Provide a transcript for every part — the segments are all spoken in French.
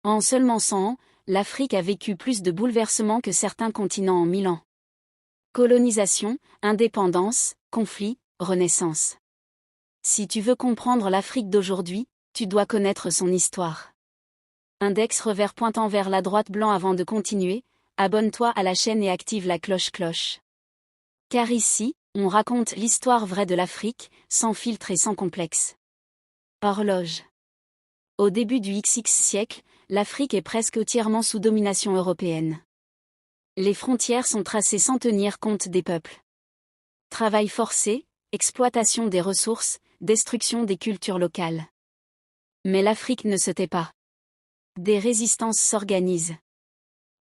En seulement 100 ans, l'Afrique a vécu plus de bouleversements que certains continents en 1000 ans. Colonisation, indépendance, conflits, renaissance. Si tu veux comprendre l'Afrique d'aujourd'hui, tu dois connaître son histoire. Index revers pointant vers la droite blanc. Avant de continuer, abonne-toi à la chaîne et active la cloche. Car ici, on raconte l'histoire vraie de l'Afrique, sans filtre et sans complexe. Horloge. Au début du XX siècle, l'Afrique est presque entièrement sous domination européenne. Les frontières sont tracées sans tenir compte des peuples. Travail forcé, exploitation des ressources, destruction des cultures locales. Mais l'Afrique ne se tait pas. Des résistances s'organisent.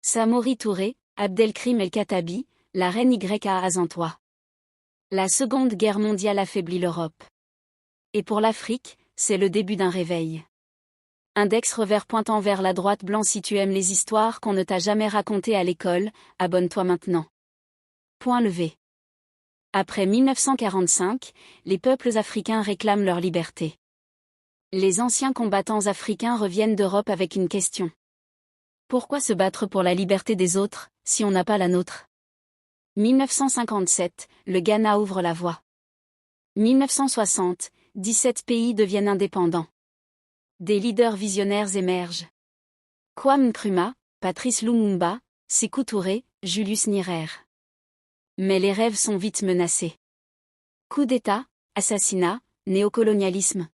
Samori Touré, Abdelkrim El-Khattabi, la reine YA Azantois. La Seconde Guerre mondiale affaiblit l'Europe. Et pour l'Afrique, c'est le début d'un réveil. Index revers pointant vers la droite blanc. Si tu aimes les histoires qu'on ne t'a jamais racontées à l'école, abonne-toi maintenant. Point levé. Après 1945, les peuples africains réclament leur liberté. Les anciens combattants africains reviennent d'Europe avec une question. Pourquoi se battre pour la liberté des autres, si on n'a pas la nôtre? 1957, le Ghana ouvre la voie. 1960, 17 pays deviennent indépendants. Des leaders visionnaires émergent. Kwame Nkrumah, Patrice Lumumba, Sékou Touré, Julius Nyerere. Mais les rêves sont vite menacés. Coup d'État, assassinat, néocolonialisme.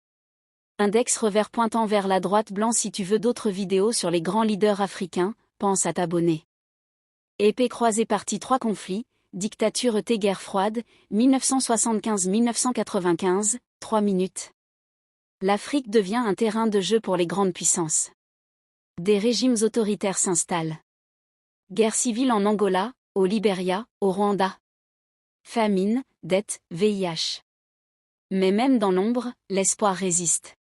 Index revers pointant vers la droite blanc. Si tu veux d'autres vidéos sur les grands leaders africains, pense à t'abonner. Épée croisée partie 3. Conflits, dictature et guerre froide, 1975-1995, 3 minutes. L'Afrique devient un terrain de jeu pour les grandes puissances. Des régimes autoritaires s'installent. Guerre civile en Angola, au Libéria, au Rwanda. Famine, dette, VIH. Mais même dans l'ombre, l'espoir résiste.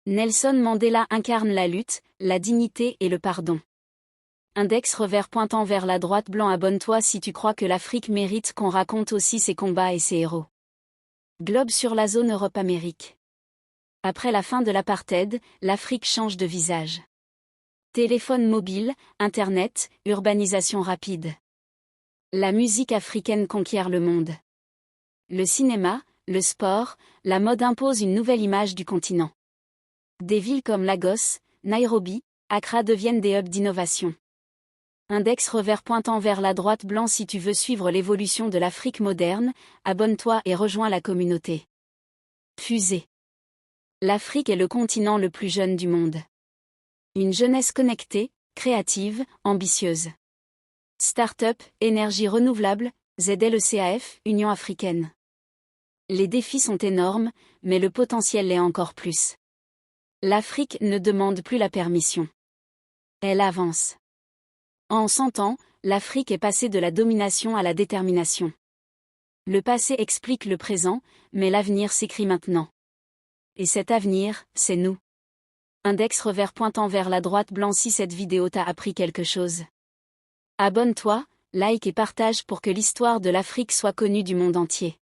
Nelson Mandela incarne la lutte, la dignité et le pardon. Index revers pointant vers la droite blanc. Abonne-toi si tu crois que l'Afrique mérite qu'on raconte aussi ses combats et ses héros. Globe sur la zone Europe-Amérique. Après la fin de l'apartheid, l'Afrique change de visage. Téléphone mobile, Internet, urbanisation rapide. La musique africaine conquiert le monde. Le cinéma, le sport, la mode imposent une nouvelle image du continent. Des villes comme Lagos, Nairobi, Accra deviennent des hubs d'innovation. Index revers pointant vers la droite blanc. Si tu veux suivre l'évolution de l'Afrique moderne, abonne-toi et rejoins la communauté. Fusée. L'Afrique est le continent le plus jeune du monde. Une jeunesse connectée, créative, ambitieuse. Start-up, énergie renouvelable, ZLECAF, Union africaine. Les défis sont énormes, mais le potentiel l'est encore plus. L'Afrique ne demande plus la permission. Elle avance. En 100 ans, l'Afrique est passée de la domination à la détermination. Le passé explique le présent, mais l'avenir s'écrit maintenant. Et cet avenir, c'est nous. Index revers pointant vers la droite blanc. Si cette vidéo t'a appris quelque chose, abonne-toi, like et partage pour que l'histoire de l'Afrique soit connue du monde entier.